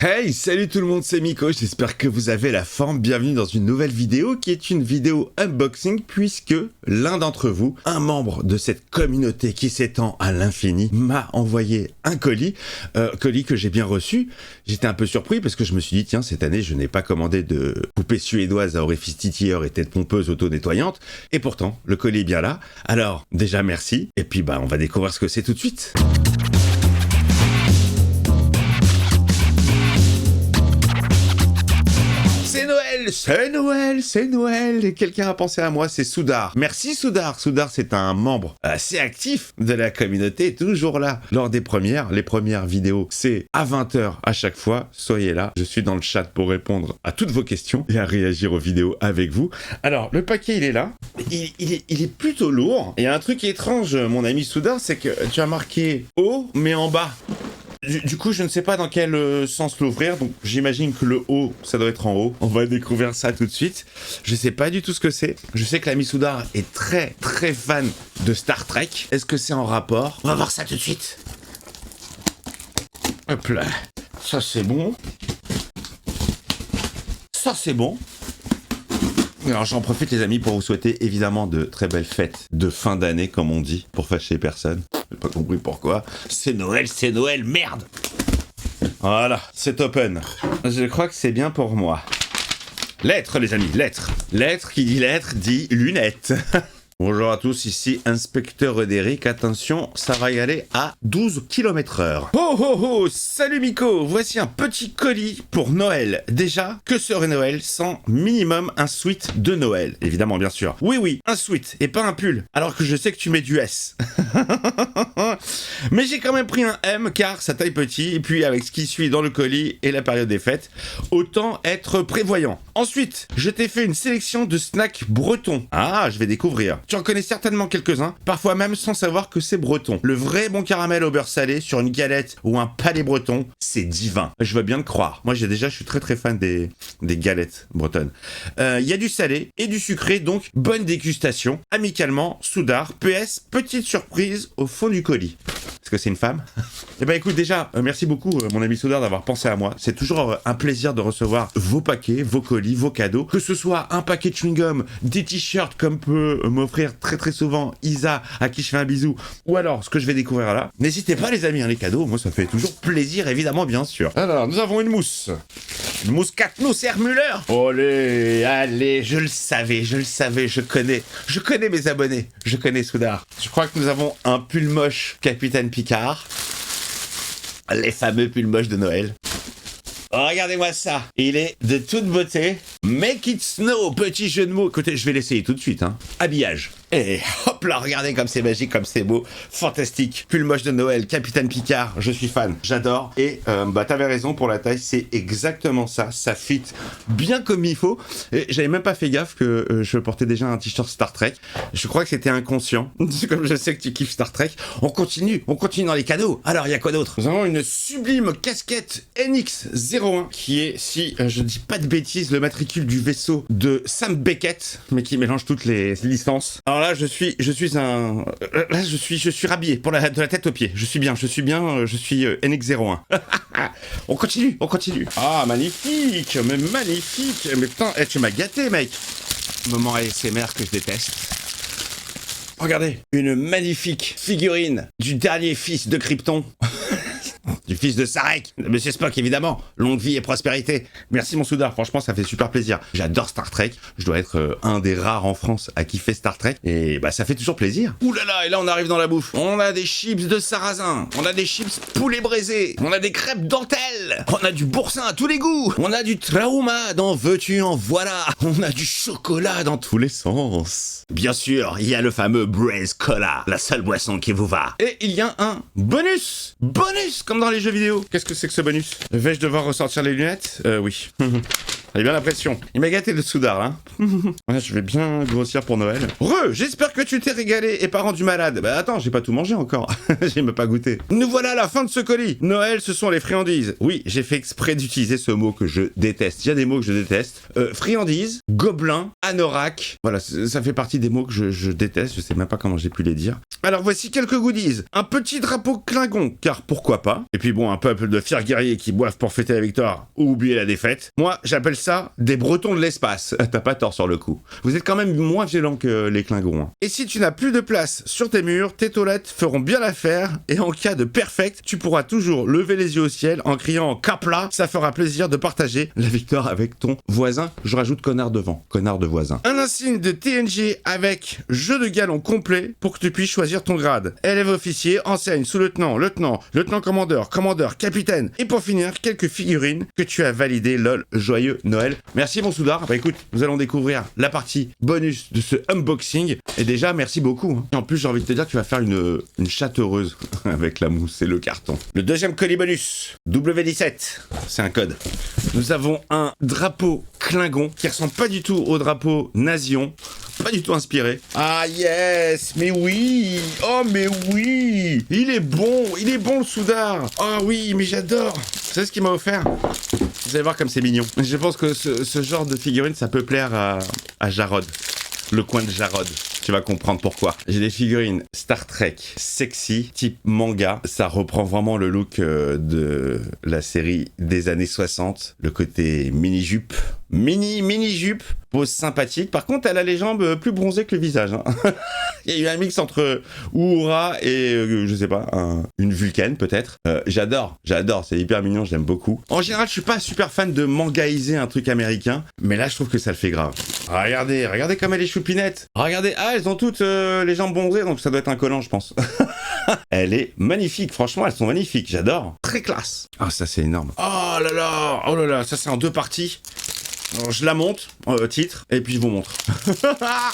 Hey, salut tout le monde, c'est Miko, j'espère que vous avez la forme. Bienvenue dans une nouvelle vidéo qui est une vidéo unboxing puisque l'un d'entre vous, un membre de cette communauté qui s'étend à l'infini, m'a envoyé un colis que j'ai bien reçu. J'étais un peu surpris parce que je me suis dit, tiens, cette année je n'ai pas commandé de poupée suédoise à orifice titilleur et tête pompeuse auto-nettoyante. Et pourtant, le colis est bien là. Alors, déjà merci. Et puis on va découvrir ce que c'est tout de suite. C'est Noël, et quelqu'un a pensé à moi, c'est Soudar. Merci Soudar. Soudar, c'est un membre assez actif de la communauté, toujours là lors des les premières vidéos, c'est à 20h à chaque fois, soyez là, je suis dans le chat pour répondre à toutes vos questions et à réagir aux vidéos avec vous. Alors, le paquet, il est là, il est plutôt lourd. Il y a un truc étrange, mon ami Soudar, c'est que tu as marqué haut, mais en bas. Du coup, je ne sais pas dans quel sens l'ouvrir, donc j'imagine que le haut, ça doit être en haut. On va découvrir ça tout de suite. Je sais pas du tout ce que c'est. Je sais que l'ami Soudar est très fan de Star Trek. Est-ce que c'est en rapport? On va voir ça tout de suite. Hop là. Ça, c'est bon. Ça, c'est bon. Alors j'en profite les amis pour vous souhaiter évidemment de très belles fêtes de fin d'année comme on dit, pour fâcher personne. J'ai pas compris pourquoi. C'est Noël, merde. Voilà, c'est open. Je crois que c'est bien pour moi. Lettre les amis, lettre. Lettre qui dit lettre dit lunettes. Bonjour à tous, ici Inspecteur Eudéric. Attention, ça va y aller à 12 km/h. Oh oh oh, salut Miko. Voici un petit colis pour Noël. Déjà, que serait Noël sans minimum un sweat de Noël? Évidemment, bien sûr. Oui, un sweat et pas un pull. Alors que je sais que tu mets du S. Mais j'ai quand même pris un M car ça taille petit. Et puis avec ce qui suit dans le colis et la période des fêtes, autant être prévoyant. Ensuite, je t'ai fait une sélection de snacks bretons. Ah, je vais découvrir. Tu en connais certainement quelques-uns, parfois même sans savoir que c'est breton. Le vrai bon caramel au beurre salé sur une galette ou un palais breton, c'est divin. Je veux bien le croire. Moi, je suis très fan des galettes bretonnes. Il y a du salé et du sucré, donc bonne dégustation. Amicalement, Soudar. PS, petite surprise au fond du colis. Est-ce que c'est une femme? Eh ben écoute, déjà, merci beaucoup mon ami Soudar d'avoir pensé à moi. C'est toujours un plaisir de recevoir vos paquets, vos colis, vos cadeaux. Que ce soit un paquet de chewing-gum, des t-shirts comme peut m'offrir très souvent Isa, à qui je fais un bisou, ou alors ce que je vais découvrir là. N'hésitez pas les amis, les cadeaux, moi ça fait toujours plaisir évidemment bien sûr. Alors, nous avons une mousse. Une mousse 4 nous Herr Müller. Allez, je le savais, je connais mes abonnés, je connais Soudar. Je crois que nous avons un pull moche Capitaine Picard. Les fameux pulls moches de Noël. Oh, regardez-moi ça. Il est de toute beauté. Make it snow, petit jeu de mots. Écoutez, je vais l'essayer tout de suite. Habillage. Et hop là, regardez comme c'est magique, comme c'est beau. Fantastique. Pull moche de Noël, Capitaine Picard. Je suis fan. J'adore. Et t'avais raison pour la taille. C'est exactement ça. Ça fit bien comme il faut. Et j'avais même pas fait gaffe que je portais déjà un t-shirt Star Trek. Je crois que c'était inconscient. Comme je sais que tu kiffes Star Trek. On continue dans les cadeaux. Alors, il y a quoi d'autre? Nous avons une sublime casquette NX-01 qui est, si je dis pas de bêtises, le matricule du vaisseau de Sam Beckett, mais qui mélange toutes les licences. Alors là, je suis rhabillé de la tête aux pieds. Je suis NX-01. On continue. Ah, magnifique. Mais putain, tu m'as gâté, mec. Moment ASMR que je déteste. Regardez, une magnifique figurine du dernier fils de Krypton. Du fils de Sarek, Monsieur Spock évidemment, longue vie et prospérité. Merci mon Soudar, franchement ça fait super plaisir. J'adore Star Trek, je dois être un des rares en France à kiffer Star Trek, et ça fait toujours plaisir. Ouh là là, et là on arrive dans la bouffe. On a des chips de sarrasin, on a des chips poulet braisé, on a des crêpes dentelles, on a du boursin à tous les goûts, on a du trauma dans veux-tu en voilà, on a du chocolat dans tous les sens. Bien sûr, il y a le fameux Braise Cola, la seule boisson qui vous va. Et il y a un bonus comme dans les jeux vidéo. Qu'est-ce que c'est que ce bonus? Vais-je devoir ressortir les lunettes? Oui. J'ai bien l'impression. Il m'a gâté le Soudard, là. Ouais, je vais bien grossir pour Noël. J'espère que tu t'es régalé et pas rendu malade. Bah attends, j'ai pas tout mangé encore. J'ai même pas goûté. Nous voilà à la fin de ce colis. Noël, ce sont les friandises. Oui, j'ai fait exprès d'utiliser ce mot que je déteste. Il y a des mots que je déteste. Friandises, gobelin, anorak. Voilà, ça fait partie des mots que je déteste. Je sais même pas comment j'ai pu les dire. Alors voici quelques goodies. Un petit drapeau Klingon, car pourquoi pas. Et puis bon, un peuple de fiers guerriers qui boivent pour fêter la victoire ou oublier la défaite. Moi, j'appelle ça des Bretons de l'espace. T'as pas tort sur le coup. Vous êtes quand même moins violents que les Klingons. Hein. Et si tu n'as plus de place sur tes murs, tes toilettes feront bien l'affaire. Et en cas de perfect, tu pourras toujours lever les yeux au ciel en criant en Kapla. Ça fera plaisir de partager la victoire avec ton voisin. Je rajoute connard devant. Connard de voisin. Un insigne de TNG avec jeu de galon complet pour que tu puisses choisir ton grade. Élève officier, enseigne, sous-lieutenant, lieutenant commandeur, capitaine. Et pour finir, quelques figurines que tu as validées. Lol, joyeux Noël. Merci mon Soudard. Bah écoute, nous allons découvrir la partie bonus de ce unboxing. Et déjà, merci beaucoup. Hein. Et en plus, j'ai envie de te dire que tu vas faire une chatte heureuse avec la mousse et le carton. Le deuxième colis bonus, W17. C'est un code. Nous avons un drapeau Klingon qui ressemble pas du tout au drapeau Nation. Pas du tout inspiré. Ah yes, mais oui. Oh mais oui. Il est bon le Soudard. Oh oui, mais j'adore. Vous savez ce qu'il m'a offert? Vous allez voir comme c'est mignon. Je pense que ce genre de figurine, ça peut plaire à Jarod. Le coin de Jarod. Tu vas comprendre pourquoi. J'ai des figurines Star Trek sexy, type manga. Ça reprend vraiment le look de la série des années 60. Le côté mini-jupe. Mini-jupe. Pose sympathique. Par contre, elle a les jambes plus bronzées que le visage. Hein. Il y a eu un mix entre Uhura et, je sais pas, une Vulcaine peut-être. J'adore. C'est hyper mignon, j'aime beaucoup. En général, je suis pas super fan de mangaïser un truc américain. Mais là, je trouve que ça le fait grave. Regardez comme elle est choupinette. Regardez, elles ont toutes les jambes bronzées, donc ça doit être un collant, je pense. Elle est magnifique, franchement, elles sont magnifiques, j'adore. Très classe. Ah, ça c'est énorme. Oh là là, ça c'est en deux parties. Alors, je la monte, titre, et puis je vous montre.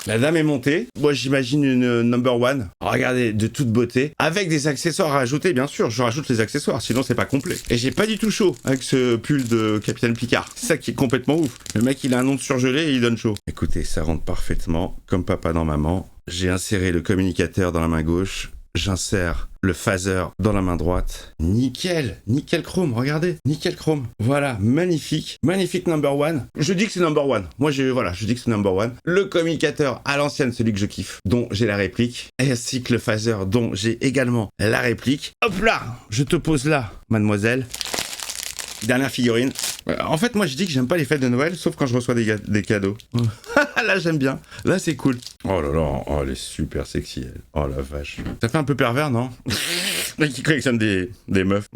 La dame est montée. Moi, j'imagine une number one. Regardez, de toute beauté. Avec des accessoires à ajouter, bien sûr. Je rajoute les accessoires, sinon c'est pas complet. Et j'ai pas du tout chaud avec ce pull de Capitaine Picard. C'est ça qui est complètement ouf. Le mec, il a un nom de surgelé et il donne chaud. Écoutez, ça rentre parfaitement, comme papa dans maman. J'ai inséré le communicateur dans la main gauche. J'insère le phaser dans la main droite. Nickel chrome, regardez, nickel chrome. Voilà, magnifique number one. Je dis que c'est number one. Moi, je dis que c'est number one. Le communicateur à l'ancienne, celui que je kiffe, dont j'ai la réplique, ainsi que le phaser, dont j'ai également la réplique. Hop là, je te pose là, mademoiselle. Dernière figurine. En fait, moi, je dis que j'aime pas les fêtes de Noël, sauf quand je reçois des cadeaux. Là, j'aime bien. Là, c'est cool. Oh là là, oh, elle est super sexy, elle. Oh la vache. Ça fait un peu pervers, non? Mec qui collectionne des meufs.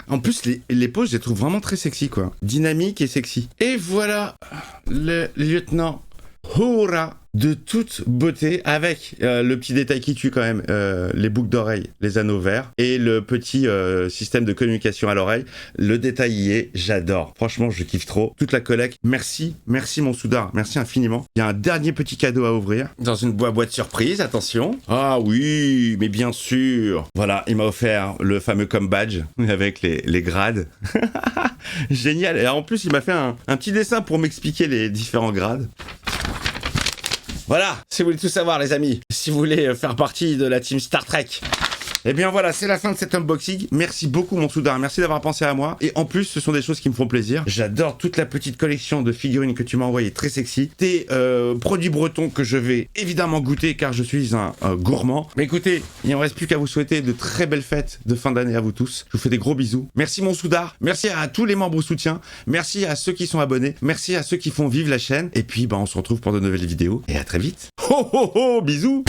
En plus, les poses, je les trouve vraiment très sexy, quoi. Dynamique et sexy. Et voilà le lieutenant Uhura de toute beauté, avec le petit détail qui tue quand même, les boucles d'oreilles, les anneaux verts, et le petit système de communication à l'oreille. Le détail y est, j'adore. Franchement, je kiffe trop. Toute la collecte, merci mon Soudard, merci infiniment. Il y a un dernier petit cadeau à ouvrir, dans une boîte surprise, attention. Ah oui, mais bien sûr. Voilà, il m'a offert le fameux com badge, avec les grades. Génial. Et en plus, il m'a fait un petit dessin pour m'expliquer les différents grades. Voilà, si vous voulez tout savoir les amis, si vous voulez faire partie de la team Star Trek, eh bien voilà, c'est la fin de cet unboxing. Merci beaucoup mon Soudard, merci d'avoir pensé à moi. Et en plus, ce sont des choses qui me font plaisir. J'adore toute la petite collection de figurines que tu m'as envoyées, très sexy. Tes produits bretons que je vais évidemment goûter car je suis un gourmand. Mais écoutez, il ne me reste plus qu'à vous souhaiter de très belles fêtes de fin d'année à vous tous. Je vous fais des gros bisous. Merci mon Soudard, merci à tous les membres soutien, merci à ceux qui sont abonnés, merci à ceux qui font vivre la chaîne. Et puis on se retrouve pour de nouvelles vidéos. Et à très vite. Ho ho ho, bisous.